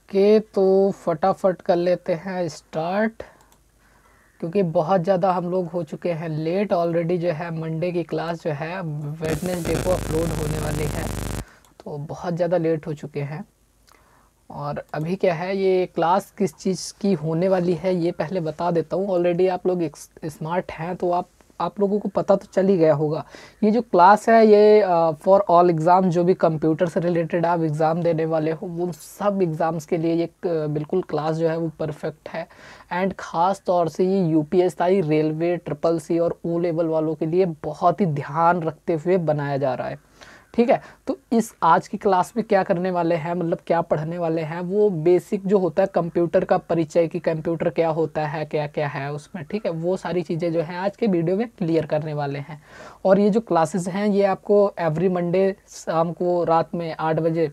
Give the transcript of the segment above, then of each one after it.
Okay, तो फटाफट कर लेते हैं स्टार्ट, क्योंकि बहुत ज़्यादा हम लोग हो चुके हैं लेट ऑलरेडी। जो है मंडे की क्लास जो है वेडनेसडे को अपलोड होने वाली है, तो बहुत ज़्यादा लेट हो चुके हैं। और अभी क्या है, ये क्लास किस चीज़ की होने वाली है ये पहले बता देता हूँ। ऑलरेडी आप लोग स्मार्ट हैं तो आप लोगों को पता तो चल ही गया होगा। ये जो क्लास है ये फॉर ऑल एग्ज़ाम, जो भी कंप्यूटर से रिलेटेड आप एग्ज़ाम देने वाले हो वो सब एग्ज़ाम्स के लिए ये बिल्कुल क्लास जो है वो परफेक्ट है। एंड ख़ास तौर से ये यूपीएससी, रेलवे, ट्रिपल सी और ओ लेवल वालों के लिए बहुत ही ध्यान रखते हुए बनाया जा रहा है। ठीक है, तो इस आज की क्लास में क्या करने वाले हैं, मतलब क्या पढ़ने वाले हैं, वो बेसिक जो होता है कंप्यूटर का परिचय, कि कंप्यूटर क्या होता है, क्या क्या है उसमें। ठीक है, वो सारी चीज़ें जो हैं आज के वीडियो में क्लियर करने वाले हैं। और ये जो क्लासेस हैं ये आपको एवरी मंडे शाम को रात में 8 बजे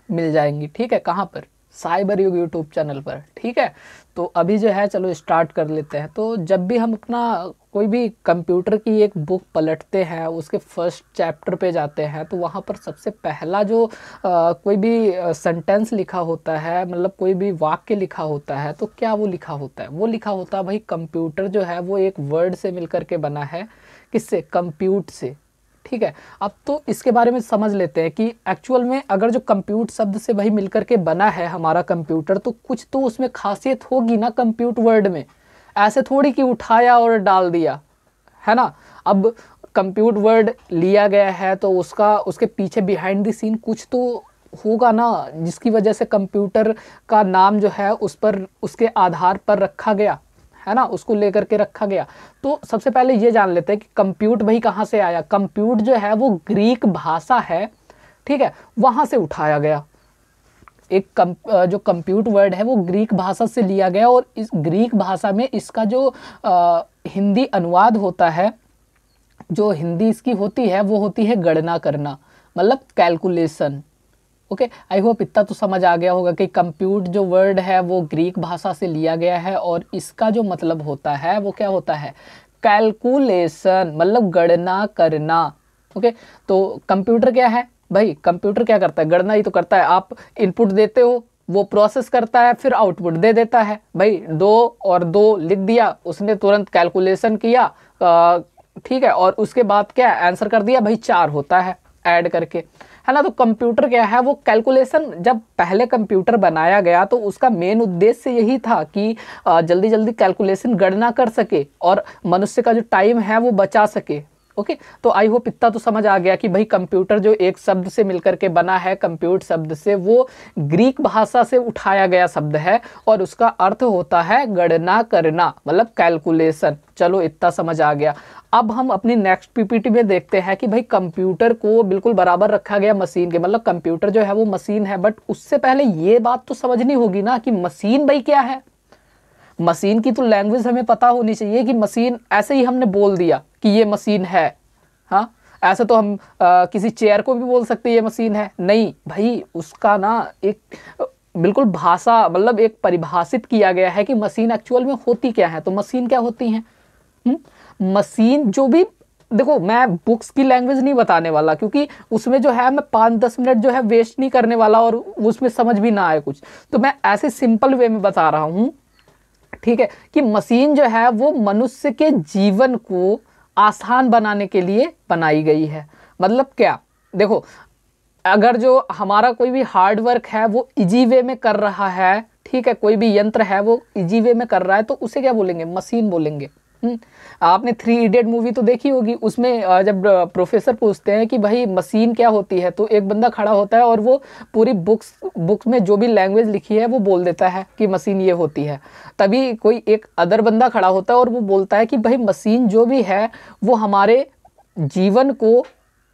मिल जाएंगी। ठीक है, कहाँ पर? साइबर युग यूट्यूब चैनल पर। ठीक है, तो अभी जो है चलो स्टार्ट कर लेते हैं। तो जब भी हम अपना कोई भी कंप्यूटर की एक बुक पलटते हैं, उसके फर्स्ट चैप्टर पे जाते हैं, तो वहाँ पर सबसे पहला जो कोई भी सेंटेंस लिखा होता है, मतलब कोई भी वाक्य लिखा होता है, तो क्या वो लिखा होता है? वो लिखा होता है भाई कंप्यूटर जो है वो एक वर्ड से मिलकर के बना है। किससे? कंप्यूट से। ठीक है, अब तो इसके बारे में समझ लेते हैं कि एक्चुअल में अगर जो कंप्यूट शब्द से भाई मिलकर के बना है हमारा कंप्यूटर, तो कुछ तो उसमें खासियत होगी ना कंप्यूट वर्ड में। ऐसे थोड़ी कि उठाया और डाल दिया, है ना। अब कंप्यूट वर्ड लिया गया है तो उसके पीछे बिहाइंड द सीन कुछ तो होगा ना, जिसकी वजह से कंप्यूटर का नाम जो है उस पर उसके आधार पर रखा गया, है ना, उसको लेकर के रखा गया। तो सबसे पहले ये जान लेते हैं कि कंप्यूट भाई कहाँ से आया। कंप्यूट जो है वो ग्रीक भाषा है, ठीक है, वहाँ से उठाया गया। जो कंप्यूट वर्ड है वो ग्रीक भाषा से लिया गया, और इस ग्रीक भाषा में इसका जो हिंदी अनुवाद होता है, जो हिंदी इसकी होती है वो होती है गणना करना, मतलब कैलकुलेशन। ओके, आई होप इतना तो समझ आ गया होगा कि कंप्यूट जो वर्ड है वो ग्रीक भाषा से लिया गया है, और इसका जो मतलब होता है वो क्या होता है? कैलकुलेशन, मतलब गणना करना। ओके, तो कंप्यूटर क्या है भाई? कंप्यूटर क्या करता है? गणना ही तो करता है। आप इनपुट देते हो, वो प्रोसेस करता है, फिर आउटपुट दे देता है। भाई 2 और 2 लिख दिया, उसने तुरंत कैलकुलेशन किया, ठीक है, और उसके बाद क्या आंसर कर दिया भाई 4 होता है ऐड करके, है ना। तो कंप्यूटर क्या है? वो कैलकुलेशन। जब पहले कंप्यूटर बनाया गया तो उसका मेन उद्देश्य यही था कि जल्दी जल्दी कैलकुलेशन गणना कर सके और मनुष्य का जो टाइम है वो बचा सके। ओके, तो आई होप इतना तो समझ आ गया कि भाई कंप्यूटर जो एक शब्द से मिलकर के बना है, कंप्यूट शब्द से, वो ग्रीक भाषा से उठाया गया शब्द है और उसका अर्थ होता है गणना करना, मतलब कैलकुलेशन। चलो इतना समझ आ गया। अब हम अपनी नेक्स्ट पीपीटी में देखते हैं कि भाई कंप्यूटर को बिल्कुल बराबर रखा गया मशीन के, मतलब कंप्यूटर जो है वो मशीन है। बट उससे पहले ये बात तो समझनी होगी ना कि मशीन भाई क्या है। मशीन की तो लैंग्वेज हमें पता होनी चाहिए कि मशीन, ऐसे ही हमने बोल दिया कि ये मशीन है, हाँ, ऐसे तो हम किसी चेयर को भी बोल सकते हैं ये मशीन है, नहीं भाई। उसका ना एक बिल्कुल भाषा, मतलब एक परिभाषित किया गया है कि मशीन एक्चुअल में होती क्या है। तो मशीन क्या होती है? मशीन जो भी, देखो मैं बुक्स की लैंग्वेज नहीं बताने वाला, क्योंकि उसमें जो है मैं 5-10 मिनट जो है वेस्ट नहीं करने वाला और उसमें समझ भी ना आए कुछ। तो मैं ऐसे सिंपल वे में बता रहा हूँ, ठीक है, कि मशीन जो है वो मनुष्य के जीवन को आसान बनाने के लिए बनाई गई है। मतलब क्या? देखो, अगर जो हमारा कोई भी हार्ड वर्क है वो इजी वे में कर रहा है, ठीक है, कोई भी यंत्र है वो इजी वे में कर रहा है, तो उसे क्या बोलेंगे? मशीन बोलेंगे। आपने 3 इडियट मूवी तो देखी होगी, उसमें जब प्रोफेसर पूछते हैं कि भाई मशीन क्या होती है, तो एक बंदा खड़ा होता है और वो पूरी बुक्स में जो भी लैंग्वेज लिखी है वो बोल देता है कि मशीन ये होती है। तभी कोई एक अदर बंदा खड़ा होता है और वो बोलता है कि भाई मशीन जो भी है वो हमारे जीवन को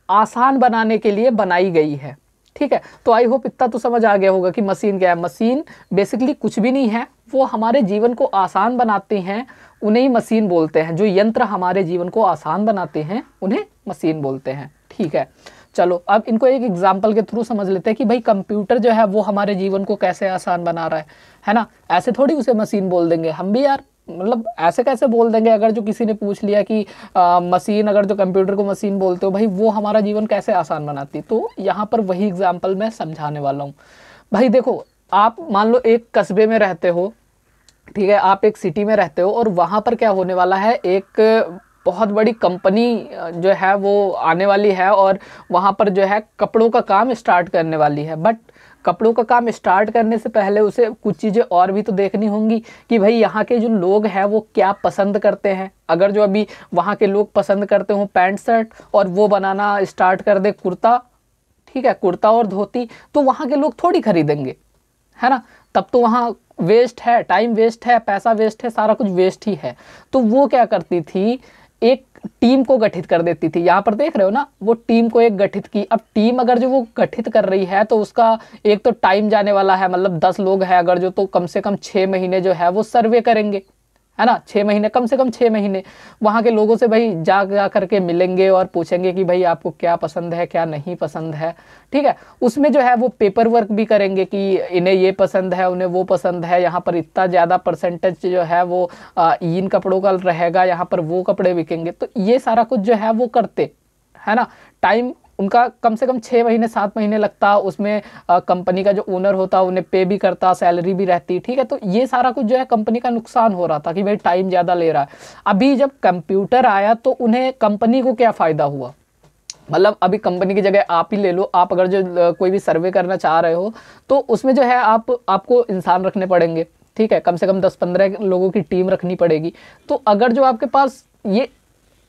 आसान बनाने के लिए बनाई गई है। ठीक है, तो आई होप इतना तो समझ आ गया होगा कि मशीन क्या है। मशीन बेसिकली कुछ भी नहीं है, वो हमारे जीवन को आसान बनाते हैं, उन्हें ही मशीन बोलते हैं। जो यंत्र हमारे जीवन को आसान बनाते हैं उन्हें मशीन बोलते हैं। ठीक है, चलो अब इनको एक एग्जाम्पल के थ्रू समझ लेते हैं कि भाई कंप्यूटर जो है वो हमारे जीवन को कैसे आसान बना रहा है ना। ऐसे थोड़ी उसे मशीन बोल देंगे हम भी यार, मतलब ऐसे कैसे बोल देंगे? अगर जो किसी ने पूछ लिया कि मशीन, अगर जो कंप्यूटर को मशीन बोलते हो भाई वो हमारा जीवन कैसे आसान बनाती, तो यहाँ पर वही एग्जाम्पल मैं समझाने वाला हूँ। भाई देखो, आप मान लो एक कस्बे में रहते हो, ठीक है, आप एक सिटी में रहते हो और वहाँ पर क्या होने वाला है, एक बहुत बड़ी कंपनी जो है वो आने वाली है और वहाँ पर जो है कपड़ों का काम स्टार्ट करने वाली है। बट कपड़ों का काम स्टार्ट करने से पहले उसे कुछ चीज़ें और भी तो देखनी होंगी कि भाई यहाँ के जो लोग हैं वो क्या पसंद करते हैं। अगर जो अभी वहाँ के लोग पसंद करते हो पैंट शर्ट और वो बनाना स्टार्ट कर दे कुर्ता, ठीक है, कुर्ता और धोती, तो वहाँ के लोग थोड़ी खरीदेंगे, है ना। तब तो वहाँ वेस्ट है, टाइम वेस्ट है, पैसा वेस्ट है, सारा कुछ वेस्ट ही है। तो वो क्या करती थी, एक टीम को गठित कर देती थी। यहाँ पर देख रहे हो ना, वो टीम को एक गठित की। अब टीम अगर जो वो गठित कर रही है तो उसका एक तो टाइम जाने वाला है, मतलब 10 लोग हैं अगर जो, तो कम से कम 6 महीने जो है वो सर्वे करेंगे, है ना। 6 महीने, कम से कम 6 महीने वहाँ के लोगों से भाई जा करके मिलेंगे और पूछेंगे कि भाई आपको क्या पसंद है, क्या नहीं पसंद है, ठीक है। उसमें जो है वो पेपर वर्क भी करेंगे कि इन्हें ये पसंद है, उन्हें वो पसंद है, यहाँ पर इतना ज़्यादा परसेंटेज जो है वो इन कपड़ों का रहेगा, यहाँ पर वो कपड़े बिकेंगे। तो ये सारा कुछ जो है वो करते, है ना। टाइम उनका कम से कम 6 महीने 7 महीने लगता, उसमें कंपनी का जो ओनर होता उन्हें पे भी करता, सैलरी भी रहती, ठीक है। तो ये सारा कुछ जो है कंपनी का नुकसान हो रहा था कि भाई टाइम ज़्यादा ले रहा है। अभी जब कंप्यूटर आया तो उन्हें, कंपनी को क्या फ़ायदा हुआ, मतलब अभी कंपनी की जगह आप ही ले लो, आप अगर जो कोई भी सर्वे करना चाह रहे हो तो उसमें जो है आपको इंसान रखने पड़ेंगे, ठीक है, कम से कम 10-15 लोगों की टीम रखनी पड़ेगी। तो अगर जो आपके पास ये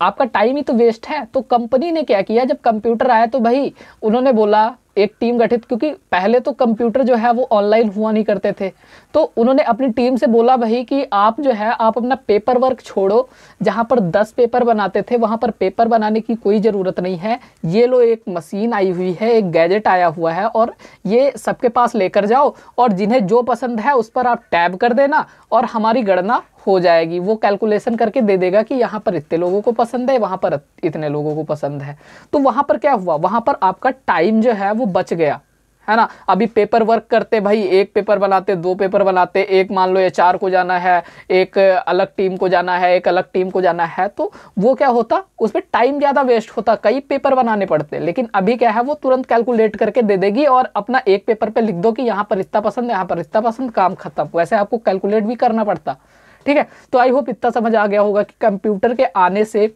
आपका टाइम ही तो वेस्ट है। तो कंपनी ने क्या किया, जब कंप्यूटर आया तो भाई उन्होंने बोला एक टीम गठित, क्योंकि पहले तो कंप्यूटर जो है वो ऑनलाइन हुआ नहीं करते थे, तो उन्होंने अपनी टीम से बोला भाई कि आप जो है आप अपना पेपर वर्क छोड़ो, जहाँ पर 10 पेपर बनाते थे वहाँ पर पेपर बनाने की कोई ज़रूरत नहीं है। ये लो एक मशीन आई हुई है, एक गैजेट आया हुआ है और ये सबके पास लेकर जाओ और जिन्हें जो पसंद है उस पर आप टैब कर देना और हमारी गणना हो जाएगी। वो कैलकुलेशन करके दे देगा कि यहाँ पर इतने लोगों को पसंद है, वहाँ पर इतने लोगों को पसंद है। तो वहाँ पर क्या हुआ, वहाँ पर आपका टाइम जो है वो बच गया, है ना। अभी पेपर वर्क करते भाई, एक पेपर बनाते, 2 पेपर बनाते, एक मान लो एचआर को जाना है, एक अलग टीम को जाना है, एक अलग टीम को जाना है, तो वो क्या होता, उसमें टाइम ज़्यादा वेस्ट होता, कई पेपर बनाने पड़ते। लेकिन अभी क्या है, वो तुरंत कैलकुलेट करके दे देगी और अपना एक पेपर पे लिख दो कि यहाँ पर इतना पसंद है, यहाँ पर इतना पसंद, काम खत्म। वैसे आपको कैलकुलेट भी करना पड़ता, ठीक है। तो आई होप इतना समझ आ गया होगा कि कंप्यूटर के आने से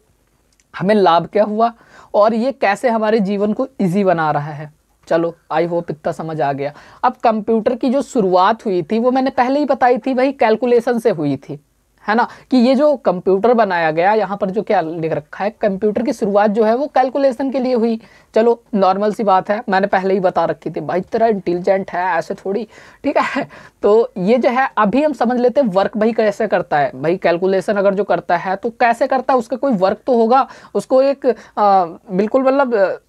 हमें लाभ क्या हुआ और ये कैसे हमारे जीवन को इजी बना रहा है। चलो आई होप इतना समझ आ गया। अब कंप्यूटर की जो शुरुआत हुई थी वो मैंने पहले ही बताई थी भाई, कैलकुलेशन से हुई थी, है ना। कि ये जो कंप्यूटर बनाया गया, यहाँ पर जो क्या लिख रखा है, कंप्यूटर की शुरुआत जो है वो कैलकुलेशन के लिए हुई। चलो नॉर्मल सी बात है, मैंने पहले ही बता रखी थी भाई, तेरा इंटेलिजेंट है ऐसे थोड़ी, ठीक है। तो ये जो है अभी हम समझ लेते हैं वर्क भाई कैसे करता है। भाई कैलकुलेशन अगर जो करता है तो कैसे करता है, उसका कोई वर्क तो होगा, उसको एक बिल्कुल मतलब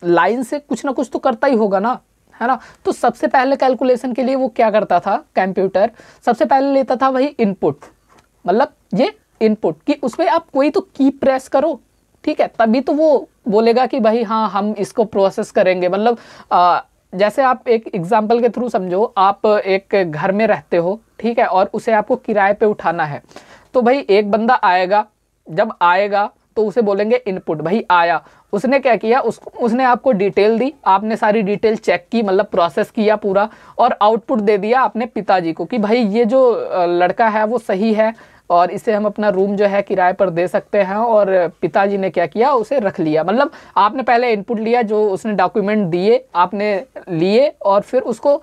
लाइन से कुछ ना कुछ तो करता ही होगा ना, है ना। तो सबसे पहले कैलकुलेशन के लिए वो क्या करता था कंप्यूटर, सबसे पहले लेता था वही इनपुट, मतलब ये इनपुट कि उसमें आप कोई तो की प्रेस करो, ठीक है, तभी तो वो बोलेगा कि भाई हाँ हम इसको प्रोसेस करेंगे। मतलब जैसे आप एक एग्जांपल के थ्रू समझो, आप एक घर में रहते हो, ठीक है, और उसे आपको किराए पे उठाना है। तो भाई एक बंदा आएगा, जब आएगा तो उसे बोलेंगे इनपुट, भाई आया, उसने क्या किया, उसने आपको डिटेल दी, आपने सारी डिटेल चेक की, मतलब प्रोसेस किया पूरा और आउटपुट दे दिया अपने पिताजी को कि भाई ये जो लड़का है वो सही है और इसे हम अपना रूम जो है किराए पर दे सकते हैं। और पिताजी ने क्या किया, उसे रख लिया। मतलब आपने पहले इनपुट लिया, जो उसने डॉक्यूमेंट दिए आपने लिए और फिर उसको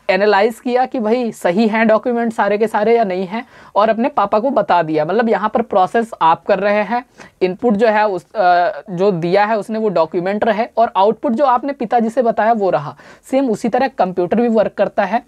एनालाइज किया कि भाई सही हैं डॉक्यूमेंट सारे के सारे या नहीं हैं, और अपने पापा को बता दिया। मतलब यहाँ पर प्रोसेस आप कर रहे हैं, इनपुट जो है उस जो दिया है उसने वो डॉक्यूमेंट रहे और आउटपुट जो आपने पिताजी से बताया वो रहा। सेम उसी तरह कंप्यूटर भी वर्क करता है।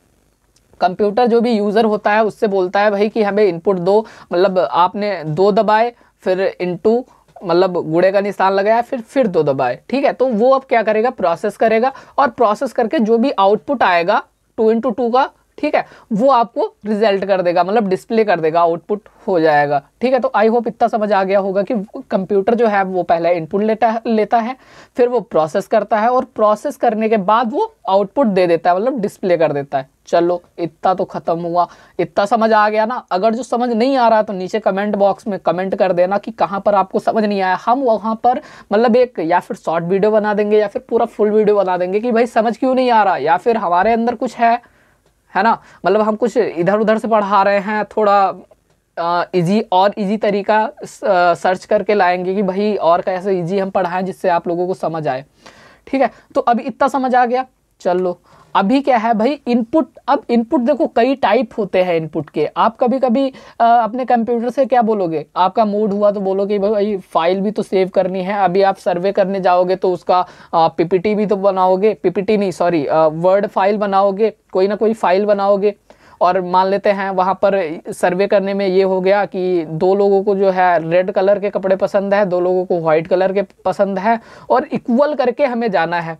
कंप्यूटर जो भी यूज़र होता है उससे बोलता है भाई कि हमें इनपुट दो, मतलब आपने 2 दबाए, फिर इनटू मतलब गुणे का निशान लगाया, फिर 2 दबाए, ठीक है। तो वो अब क्या करेगा, प्रोसेस करेगा और प्रोसेस करके जो भी आउटपुट आएगा 2x2 का, ठीक है, वो आपको रिजल्ट कर देगा, मतलब डिस्प्ले कर देगा, आउटपुट हो जाएगा, ठीक है। तो आई होप इतना समझ आ गया होगा कि कंप्यूटर जो है वो पहले इनपुट लेता है, फिर वो प्रोसेस करता है और प्रोसेस करने के बाद वो आउटपुट दे देता है, मतलब डिस्प्ले कर देता है। चलो इतना तो खत्म हुआ, इतना समझ आ गया ना। अगर जो समझ नहीं आ रहा तो नीचे कमेंट बॉक्स में कमेंट कर देना कि कहाँ पर आपको समझ नहीं आया। हम वहाँ पर मतलब एक या फिर शॉर्ट वीडियो बना देंगे या फिर पूरा फुल वीडियो बना देंगे कि भाई समझ क्यों नहीं आ रहा, या फिर हमारे अंदर कुछ है है ना। मतलब हम कुछ इधर उधर से पढ़ा रहे हैं, थोड़ा इजी तरीका सर्च करके लाएंगे कि भाई और कैसे इजी हम पढ़ाएं जिससे आप लोगों को समझ आए। ठीक है, तो अभी इतना समझ आ गया। चलो अभी क्या है भाई, इनपुट। अब इनपुट देखो कई टाइप होते हैं इनपुट के। आप कभी कभी अपने कंप्यूटर से क्या बोलोगे, आपका मूड हुआ तो बोलोगे भाई फाइल भी तो सेव करनी है। अभी आप सर्वे करने जाओगे तो उसका पीपीटी भी तो बनाओगे, पीपीटी नहीं सॉरी वर्ड फाइल बनाओगे, कोई ना कोई फाइल बनाओगे। और मान लेते हैं वहाँ पर सर्वे करने में ये हो गया कि 2 लोगों को जो है रेड कलर के कपड़े पसंद है, 2 लोगों को व्हाइट कलर के पसंद है, और इक्वल करके हमें जाना है,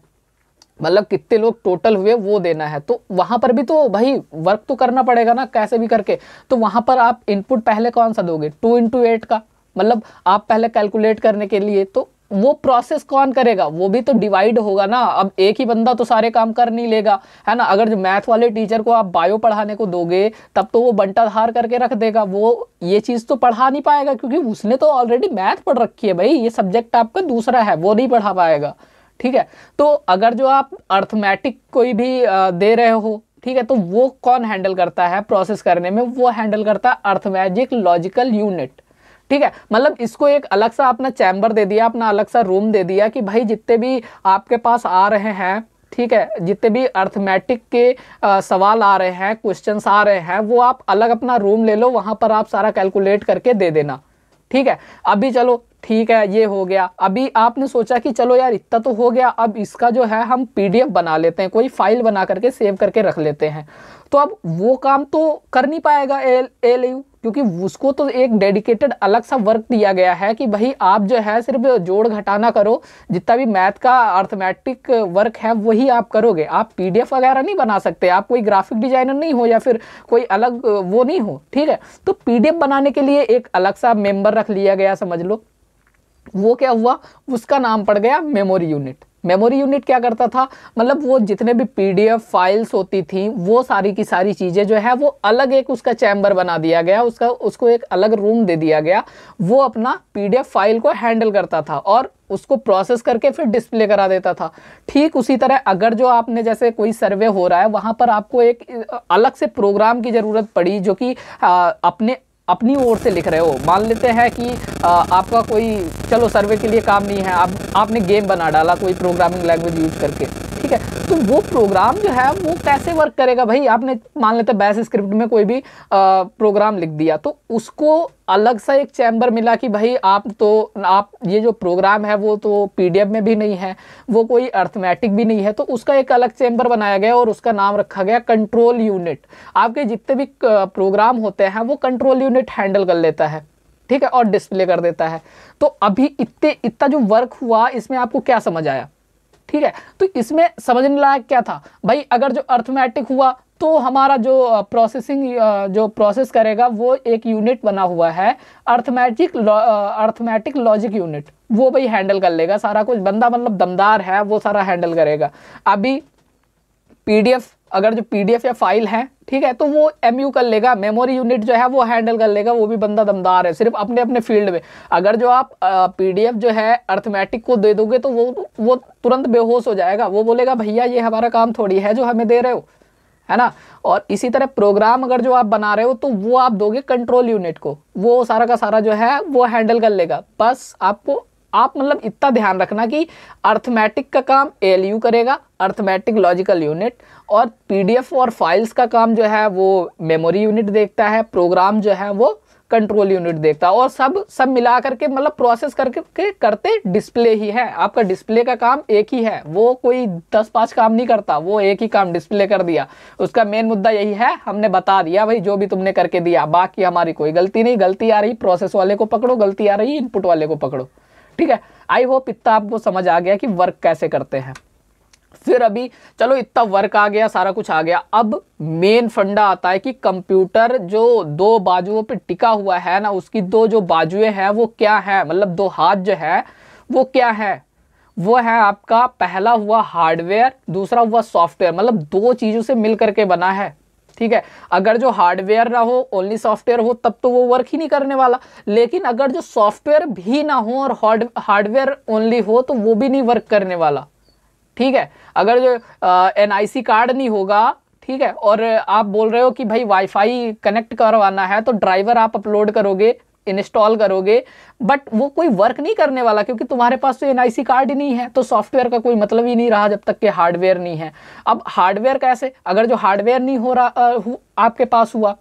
मतलब कितने लोग टोटल हुए वो देना है। तो वहां पर भी तो भाई वर्क तो करना पड़ेगा ना कैसे भी करके। तो वहां पर आप इनपुट पहले कौन सा दोगे, 2 × 8 का, मतलब आप पहले कैलकुलेट करने के लिए तो वो प्रोसेस कौन करेगा, वो भी तो डिवाइड होगा ना। अब एक ही बंदा तो सारे काम कर नहीं लेगा, है ना। अगर जो मैथ वाले टीचर को आप बायो पढ़ाने को दोगे तब तो वो बंटाधार करके रख देगा, वो ये चीज़ तो पढ़ा नहीं पाएगा क्योंकि उसने तो ऑलरेडी मैथ पढ़ रखी है भाई, ये सब्जेक्ट आपका दूसरा है, वो नहीं पढ़ा पाएगा। ठीक है, तो अगर जो आप अर्थमेटिक कोई भी दे रहे हो, ठीक है, तो वो कौन हैंडल करता है प्रोसेस करने में, वो हैंडल करता है अर्थमेटिक लॉजिकल यूनिट। ठीक है, मतलब इसको एक अलग सा अपना चैम्बर दे दिया, अपना अलग सा रूम दे दिया कि भाई जितने भी आपके पास आ रहे हैं, ठीक है, जितने भी अर्थमेटिक के सवाल आ रहे हैं, क्वेश्चंस आ रहे हैं, वो आप अलग अपना रूम ले लो, वहां पर आप सारा कैलकुलेट करके दे देना। ठीक है, अभी चलो ठीक है ये हो गया। अभी आपने सोचा कि चलो यार इतना तो हो गया, अब इसका जो है हम पीडीएफ बना लेते हैं, कोई फाइल बना करके सेव करके रख लेते हैं। तो अब वो काम तो कर नहीं पाएगा एएलयू, क्योंकि उसको तो एक डेडिकेटेड अलग सा वर्क दिया गया है कि भाई आप जो है सिर्फ जोड़ घटाना करो, जितना भी मैथ का अर्थमेटिक वर्क है वही आप करोगे। आप पीडीएफ वगैरह नहीं बना सकते, आप कोई ग्राफिक डिजाइनर नहीं हो या फिर कोई अलग वो नहीं हो। ठीक है, तो पीडीएफ बनाने के लिए एक अलग सा मेंबर रख लिया गया, समझ लो। वो क्या हुआ, उसका नाम पड़ गया मेमोरी यूनिट। मेमोरी यूनिट क्या करता था, मतलब वो जितने भी पीडीएफ फाइल्स होती थी वो सारी की सारी चीज़ें जो है वो अलग एक उसका चैम्बर बना दिया गया, उसको एक अलग रूम दे दिया गया। वो अपना पीडीएफ फाइल को हैंडल करता था और उसको प्रोसेस करके फिर डिस्प्ले करा देता था। ठीक उसी तरह अगर जो आपने जैसे कोई सर्वे हो रहा है वहाँ पर आपको एक अलग से प्रोग्राम की ज़रूरत पड़ी जो कि अपनी ओर से लिख रहे हो। मान लेते हैं कि आपका कोई चलो सर्वे के लिए काम नहीं है, आपने गेम बना डाला कोई प्रोग्रामिंग लैंग्वेज यूज करके। ठीक है, तो वो प्रोग्राम जो है वो कैसे वर्क करेगा भाई, आपने मान लेते बैश स्क्रिप्ट में कोई भी प्रोग्राम लिख दिया तो उसको अलग सा एक चैम्बर मिला कि भाई आप ये जो प्रोग्राम है वो तो पीडीएफ में भी नहीं है, वो कोई अर्थमेटिक भी नहीं है, तो उसका एक अलग चैम्बर बनाया गया और उसका नाम रखा गया कंट्रोल यूनिट। आपके जितने भी प्रोग्राम होते हैं वो कंट्रोल यूनिट हैंडल कर लेता है। ठीक है, और डिस्प्ले कर देता है। तो अभी इतना जो वर्क हुआ इसमें आपको क्या समझ आया। ठीक है, तो इसमें समझने लायक क्या था भाई, अगर जो अर्थमेटिक हुआ तो हमारा जो प्रोसेसिंग जो प्रोसेस करेगा वो एक यूनिट बना हुआ है अर्थमेटिक लॉजिक यूनिट, वो भाई हैंडल कर लेगा सारा कुछ। बंदा मतलब दमदार है, वो सारा हैंडल करेगा। अभी पीडीएफ, अगर जो पीडीएफ या फाइल है, ठीक है, तो वो एमयू कर लेगा, मेमोरी यूनिट जो है वो हैंडल कर लेगा, वो भी बंदा दमदार है सिर्फ अपने अपने फील्ड में। अगर जो आप पीडीएफ जो है अर्थमेटिक को दे दोगे तो वो तुरंत बेहोश हो जाएगा, वो बोलेगा भैया ये हमारा काम थोड़ी है जो हमें दे रहे हो, है ना। और इसी तरह प्रोग्राम अगर जो आप बना रहे हो तो वो आप दोगे कंट्रोल यूनिट को, वो सारा का सारा जो है वो हैंडल कर लेगा। बस आप मतलब इतना ध्यान रखना कि अर्थमेटिक का काम एएलयू करेगा, अर्थमेटिक लॉजिकल यूनिट, और पीडीएफ और फाइल्स का काम जो है वो मेमोरी यूनिट देखता है, प्रोग्राम जो है वो कंट्रोल यूनिट देखता है, और सब मिला करके मतलब प्रोसेस करके करते डिस्प्ले ही है। आपका डिस्प्ले का काम एक ही है, वो कोई 10-5 काम नहीं करता, वो एक ही काम डिस्प्ले कर दिया। उसका मेन मुद्दा यही है, हमने बता दिया भाई जो भी तुमने करके दिया, बाकी हमारी कोई गलती नहीं। गलती आ रही प्रोसेस वाले को पकड़ो, गलती आ रही इनपुट वाले को पकड़ो। ठीक है, आई होप इतना आपको समझ आ गया कि वर्क कैसे करते हैं। फिर अभी चलो इतना वर्क आ गया, सारा कुछ आ गया, अब मेन फंडा आता है कि कंप्यूटर जो 2 बाजुओं पे टिका हुआ है ना, उसकी 2 जो बाजुएं हैं वो क्या है, मतलब 2 हाथ जो है वो क्या है, वो है आपका पहला हुआ हार्डवेयर, दूसरा हुआ सॉफ्टवेयर, मतलब 2 चीजों से मिल करके बना है। ठीक है, अगर जो हार्डवेयर ना हो ओनली सॉफ्टवेयर हो तब तो वो वर्क ही नहीं करने वाला, लेकिन अगर जो सॉफ्टवेयर भी ना हो और हार्डवेयर ओनली हो तो वो भी नहीं वर्क करने वाला। ठीक है, अगर जो एनआईसी कार्ड नहीं होगा, ठीक है। और आप बोल रहे हो कि भाई वाईफाई कनेक्ट करवाना है, तो ड्राइवर आप अपलोड करोगे, इंस्टॉल करोगे, बट वो कोई वर्क नहीं करने वाला, क्योंकि तुम्हारे पास तो एनआईसी कार्ड ही नहीं है, तो सॉफ्टवेयर का कोई मतलब ही नहीं रहा जब तक कि हार्डवेयर नहीं है। अब हार्डवेयर कैसे, अगर जो हार्डवेयर नहीं हो रहा आपके पास हुआ,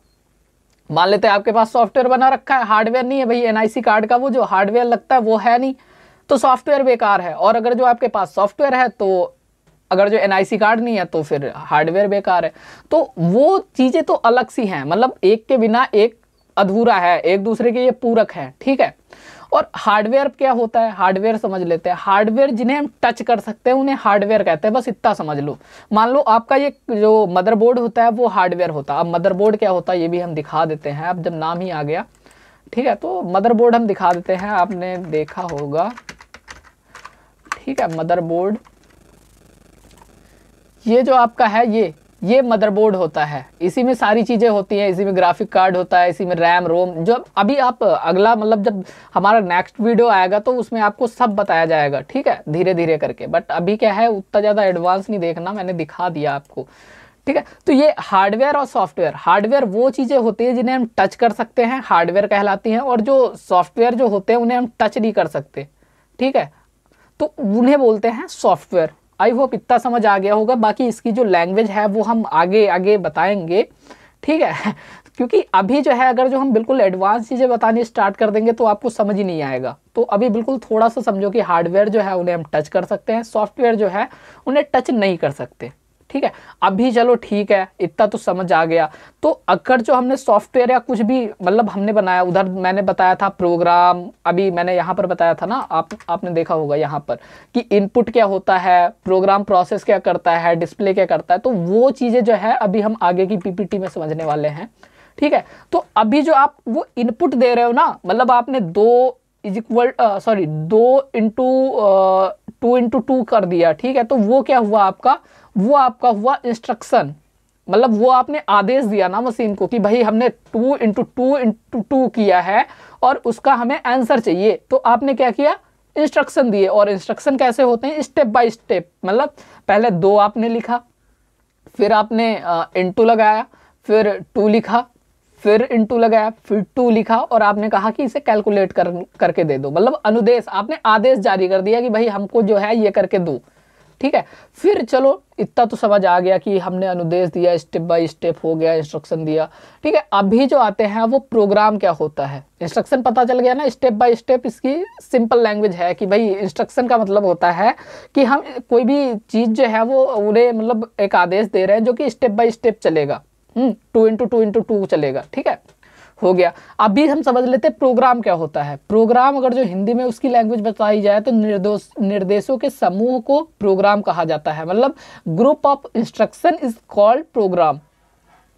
मान लेते हैं आपके पास सॉफ्टवेयर बना रखा है, हार्डवेयर नहीं है भाई, एनआईसी कार्ड का वो जो हार्डवेयर लगता है वो है नहीं, तो सॉफ्टवेयर बेकार है। और अगर जो आपके पास सॉफ्टवेयर है, तो अगर जो एनआईसी कार्ड नहीं है तो फिर हार्डवेयर बेकार है। तो वो चीज़ें तो अलग सी हैं, मतलब एक के बिना एक अधूरा है, एक दूसरे के ये पूरक है, ठीक है। और हार्डवेयर क्या होता है, हार्डवेयर समझ लेते हैं। हार्डवेयर जिन्हें हम टच कर सकते हैं उन्हें हार्डवेयर कहते हैं, बस इतना समझ लो। मान लो आपका ये जो मदरबोर्ड होता है वो हार्डवेयर होता है। अब मदरबोर्ड क्या होता है ये भी हम दिखा देते हैं, अब जब नाम ही आ गया, ठीक है, तो मदरबोर्ड हम दिखा देते हैं, आपने देखा होगा, ठीक है। मदरबोर्ड ये जो आपका है ये मदरबोर्ड होता है, इसी में सारी चीज़ें होती हैं, इसी में ग्राफिक कार्ड होता है, इसी में रैम रोम। जो अभी आप अगला मतलब जब हमारा नेक्स्ट वीडियो आएगा तो उसमें आपको सब बताया जाएगा, ठीक है, धीरे धीरे करके। बट अभी क्या है, उतना ज़्यादा एडवांस नहीं देखना, मैंने दिखा दिया आपको, ठीक है। तो ये हार्डवेयर और सॉफ्टवेयर, हार्डवेयर वो चीज़ें होती हैं जिन्हें हम टच कर सकते हैं, हार्डवेयर कहलाती हैं, और जो सॉफ्टवेयर जो होते हैं उन्हें हम टच नहीं कर सकते, ठीक है, तो उन्हें बोलते हैं सॉफ्टवेयर। आई होप इतना समझ आ गया होगा। बाकी इसकी जो लैंग्वेज है वो हम आगे आगे बताएंगे, ठीक है क्योंकि अभी जो है अगर जो हम बिल्कुल एडवांस चीज़ें बतानी स्टार्ट कर देंगे तो आपको समझ ही नहीं आएगा। तो अभी बिल्कुल थोड़ा सा समझो कि हार्डवेयर जो है उन्हें हम टच कर सकते हैं, सॉफ्टवेयर जो है उन्हें टच नहीं कर सकते, ठीक है। अभी चलो ठीक है, इतना तो समझ आ गया। तो अगर जो हमने सॉफ्टवेयर या कुछ भी मतलब हमने बनाया, उधर मैंने बताया था प्रोग्राम, अभी मैंने यहाँ पर बताया था ना, आपने देखा होगा यहाँ पर कि इनपुट क्या होता है, प्रोग्राम प्रोसेस क्या करता है, डिस्प्ले क्या करता है, तो वो चीज़ें जो है अभी हम आगे की पीपीटी में समझने वाले हैं, ठीक है। तो अभी जो आप वो इनपुट दे रहे हो ना, मतलब आपने 2 कर दिया, ठीक है, तो वो क्या हुआ आपका, वो आपका हुआ इंस्ट्रक्शन, मतलब वो आपने आदेश दिया ना मशीन को कि भाई हमने 2 किया है और उसका हमें आंसर चाहिए, तो आपने क्या किया, इंस्ट्रक्शन दिए। और इंस्ट्रक्शन कैसे होते हैं, स्टेप बाय स्टेप, मतलब पहले 2 आपने लिखा, फिर आपने इनटू लगाया, फिर 2 लिखा, फिर इनटू लगाया, फिर 2 लिखा, और आपने कहा कि इसे कैलकुलेट करके दे दो, मतलब अनुदेश, आपने आदेश जारी कर दिया कि भाई हमको जो है ये करके दो, ठीक है। फिर चलो इतना तो समझ आ गया कि हमने अनुदेश दिया, स्टेप बाय स्टेप हो गया, इंस्ट्रक्शन दिया, ठीक है। अभी जो आते हैं वो प्रोग्राम क्या होता है, इंस्ट्रक्शन पता चल गया ना, स्टेप बाय स्टेप इसकी सिंपल लैंग्वेज है कि भाई इंस्ट्रक्शन का मतलब होता है कि हम कोई भी चीज़ जो है वो उन्हें मतलब एक आदेश दे रहे हैं जो कि स्टेप बाय स्टेप चलेगा, 2 चलेगा, ठीक है, हो गया। अभी हम समझ लेते हैं प्रोग्राम क्या होता है। प्रोग्राम अगर जो हिंदी में उसकी लैंग्वेज बताई जाए तो निर्देशों के समूह को प्रोग्राम कहा जाता है, मतलब group of instruction is called programme.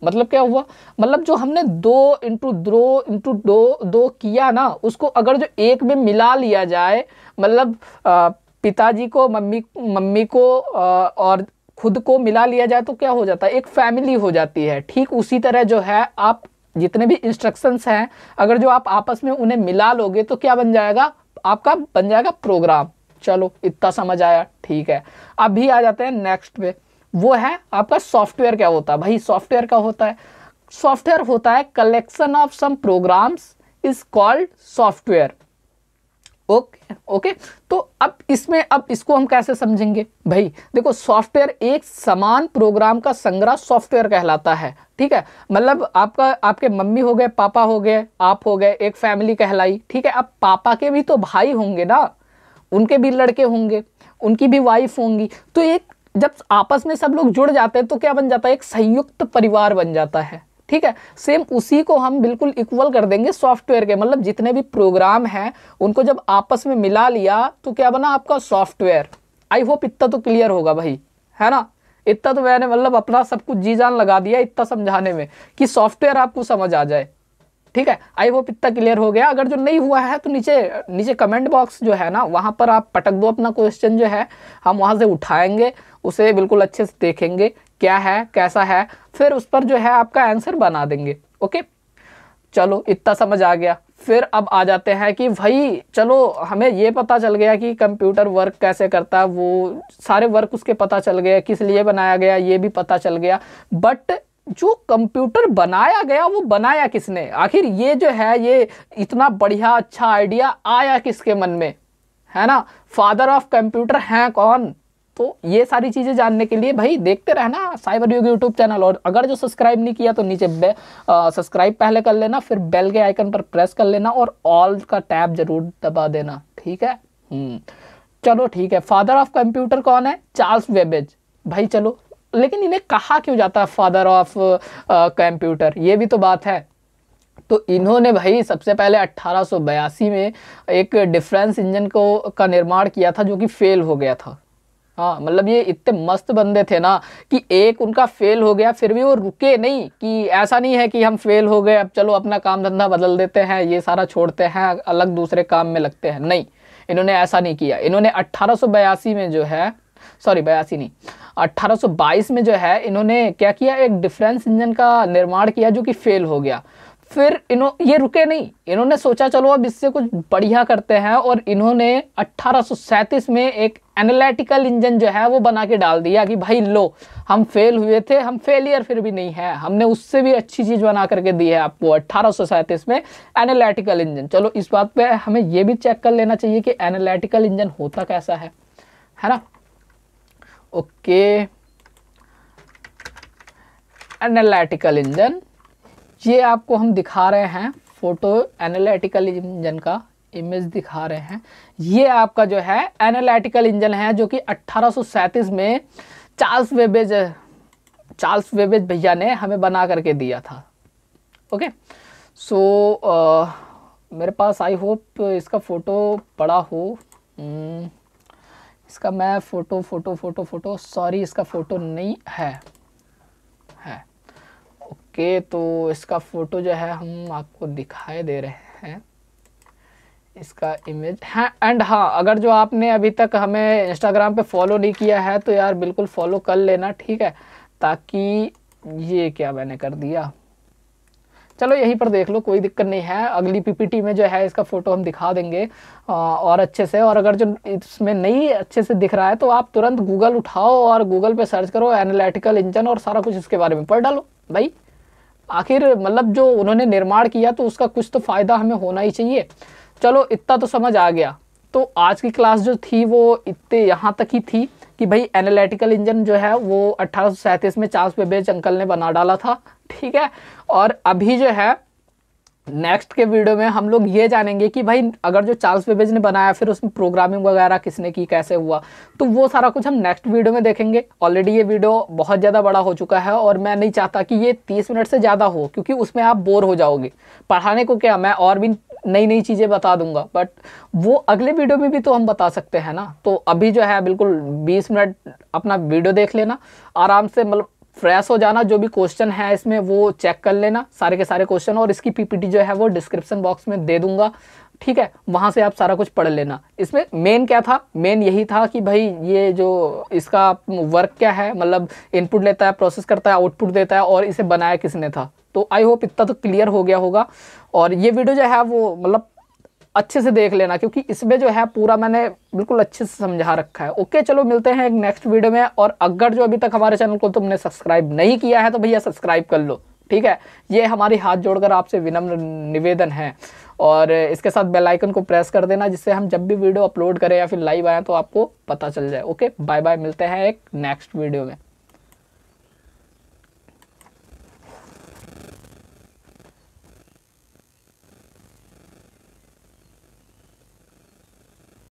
मतलब क्या हुआ, मतलब जो हमने 2 किया ना, उसको अगर जो एक में मिला लिया जाए, मतलब पिताजी को, मम्मी को और खुद को मिला लिया जाए तो क्या हो जाता है, एक फैमिली हो जाती है। ठीक उसी तरह जो है आप जितने भी इंस्ट्रक्शंस हैं अगर जो आप आपस में उन्हें मिला लोगे तो क्या बन जाएगा, आपका बन जाएगा प्रोग्राम। चलो इतना समझ आया, ठीक है। अभी आ जाते हैं नेक्स्ट पे, वो है आपका सॉफ्टवेयर क्या होता है। भाई सॉफ्टवेयर क्या होता है, सॉफ्टवेयर होता है collection of some programs is called software. Okay तो अब इसको हम कैसे समझेंगे। भाई देखो, सॉफ्टवेयर एक समान प्रोग्राम का संग्रह सॉफ्टवेयर कहलाता है, ठीक है। मतलब आपके मम्मी हो गए, पापा हो गए, आप हो गए, एक फैमिली कहलाई, ठीक है। अब पापा के भी तो भाई होंगे ना, उनके भी लड़के होंगे, उनकी भी वाइफ होंगी, तो एक जब आपस में सब लोग जुड़ जाते हैं तो क्या बन जाता है, एक संयुक्त परिवार बन जाता है, ठीक है। सेम उसी को हम बिल्कुल इक्वल कर देंगे सॉफ्टवेयर के, मतलब जितने भी प्रोग्राम हैं उनको जब आपस में मिला लिया तो क्या बना आपका सॉफ्टवेयर। आई होप इतना तो क्लियर होगा भाई, है ना। इतना तो मैंने मतलब अपना सब कुछ जी जान लगा दिया इतना समझाने में कि सॉफ्टवेयर आपको समझ आ जाए, ठीक है। आई होप इतना क्लियर हो गया। अगर जो नहीं हुआ है तो नीचे कमेंट बॉक्स जो है ना वहाँ पर आप पटक दो अपना क्वेश्चन, जो है हम वहाँ से उठाएंगे, उसे बिल्कुल अच्छे से देखेंगे क्या है कैसा है, फिर उस पर जो है आपका आंसर बना देंगे। ओके चलो इतना समझ आ गया। फिर अब आ जाते हैं कि भाई चलो हमें ये पता चल गया कि कंप्यूटर वर्क कैसे करता है, वो सारे वर्क उसके पता चल गए, किस लिए बनाया गया ये भी पता चल गया, बट जो कंप्यूटर बनाया गया वो बनाया किसने, आखिर ये जो है ये इतना बढ़िया अच्छा आइडिया आया किसके मन में, है ना। फादर ऑफ कंप्यूटर हैं कौन। तो ये सारी चीज़ें जानने के लिए भाई देखते रहना साइबर युग यूट्यूब चैनल, और अगर जो सब्सक्राइब नहीं किया तो नीचे सब्सक्राइब पहले कर लेना, फिर बेल के आइकन पर प्रेस कर लेना और ऑल का टैब जरूर दबा देना, ठीक है। चलो ठीक है, फादर ऑफ कंप्यूटर कौन है, चार्ल्स बेबेज। भाई चलो, लेकिन इन्हें कहा क्यों जाता है फादर ऑफ कंप्यूटर, ये भी तो बात है। तो इन्होंने भाई सबसे पहले 1882 में एक डिफरेंस इंजन का निर्माण किया था जो कि फेल हो गया था। हाँ, मतलब ये इतने मस्त बंदे थे ना कि एक उनका फेल हो गया फिर भी वो रुके नहीं, कि ऐसा नहीं है कि हम फेल हो गए अब चलो अपना काम धंधा बदल देते हैं, ये सारा छोड़ते हैं अलग दूसरे काम में लगते हैं, नहीं, इन्होंने ऐसा नहीं किया। इन्होंने 1882 में जो है, सॉरी 82 नहीं, 1822 में जो है इन्होंने क्या किया, एक डिफरेंस इंजन का निर्माण किया जो कि फेल हो गया। फिर ये रुके नहीं, इन्होंने सोचा चलो अब इससे कुछ बढ़िया करते हैं, और इन्होंने 1837 में एक एनालिटिकल इंजन जो है वो बना के डाल दिया कि भाई लो, हम फेल हुए थे, हम फेलियर फिर भी नहीं है, हमने उससे भी अच्छी चीज़ बना करके दी है आपको 1837 में एनालिटिकल इंजन। चलो इस बात पे हमें ये भी चेक कर लेना चाहिए कि एनालिटिकल इंजन होता कैसा है ना। ओके, एनालिटिकल इंजन ये आपको हम दिखा रहे हैं, फोटो एनालिटिकल इंजन का इमेज दिखा रहे हैं। ये आपका जो है एनालिटिकल इंजन है जो कि 1837 में चार्ल्स वेबेज भैया ने हमें बना करके दिया था। ओके, सो मेरे पास आई होप इसका फ़ोटो पड़ा हो, इसका मैं फ़ोटो सॉरी इसका फ़ोटो नहीं है। ओके, तो इसका फ़ोटो जो है हम आपको दिखाई दे रहे हैं, इसका इमेज है। एंड हाँ, अगर जो आपने अभी तक हमें इंस्टाग्राम पे फॉलो नहीं किया है तो यार बिल्कुल फॉलो कर लेना, ठीक है, ताकि ये क्या मैंने कर दिया, चलो यहीं पर देख लो, कोई दिक्कत नहीं है। अगली पीपीटी में जो है इसका फ़ोटो हम दिखा देंगे और अच्छे से। और अगर जो इसमें नहीं अच्छे से दिख रहा है तो आप तुरंत गूगल उठाओ और गूगल पे सर्च करो एनालिटिकल इंजन और सारा कुछ इसके बारे में पढ़ डालो भाई। आखिर मतलब जो उन्होंने निर्माण किया तो उसका कुछ तो फ़ायदा हमें होना ही चाहिए। चलो इतना तो समझ आ गया। तो आज की क्लास जो थी वो इतने यहाँ तक ही थी कि भाई एनालिटिकल इंजन जो है वो 1837 में चार्ल्स बेबेज अंकल ने बना डाला था, ठीक है। और अभी जो है नेक्स्ट के वीडियो में हम लोग ये जानेंगे कि भाई अगर जो चार्ल्स बेबेज ने बनाया फिर उसमें प्रोग्रामिंग वगैरह किसने की, कैसे हुआ, तो वो सारा कुछ हम नेक्स्ट वीडियो में देखेंगे। ऑलरेडी ये वीडियो बहुत ज़्यादा बड़ा हो चुका है और मैं नहीं चाहता कि ये 30 मिनट से ज़्यादा हो, क्योंकि उसमें आप बोर हो जाओगे। पढ़ाने को क्या, मैं और भी नई नई चीज़ें बता दूंगा, बट वो अगले वीडियो में भी तो हम बता सकते हैं ना। तो अभी जो है बिल्कुल 20 मिनट अपना वीडियो देख लेना आराम से, मतलब फ्रेश हो जाना, जो भी क्वेश्चन है इसमें वो चेक कर लेना सारे के सारे क्वेश्चन, और इसकी पीपीटी जो है वो डिस्क्रिप्शन बॉक्स में दे दूंगा, ठीक है, वहाँ से आप सारा कुछ पढ़ लेना। इसमें मेन क्या था, मेन यही था कि भाई ये जो इसका वर्क क्या है, मतलब इनपुट लेता है, प्रोसेस करता है, आउटपुट देता है, और इसे बनाया किसने था। तो आई होप इतना तो क्लियर हो गया होगा। और ये वीडियो जो है वो मतलब अच्छे से देख लेना, क्योंकि इसमें जो है पूरा मैंने बिल्कुल अच्छे से समझा रखा है। ओके, चलो मिलते हैं एक नेक्स्ट वीडियो में। और अगर जो अभी तक हमारे चैनल को तुमने सब्सक्राइब नहीं किया है तो भैया सब्सक्राइब कर लो, ठीक है। ये हमारी हाथ जोड़कर आपसे विनम्र निवेदन है। और इसके साथ बेल आइकन को प्रेस कर देना, जिससे हम जब भी वीडियो अपलोड करें या फिर लाइव आए तो आपको पता चल जाए। ओके, बाय बाय, मिलते हैं एक नेक्स्ट वीडियो में।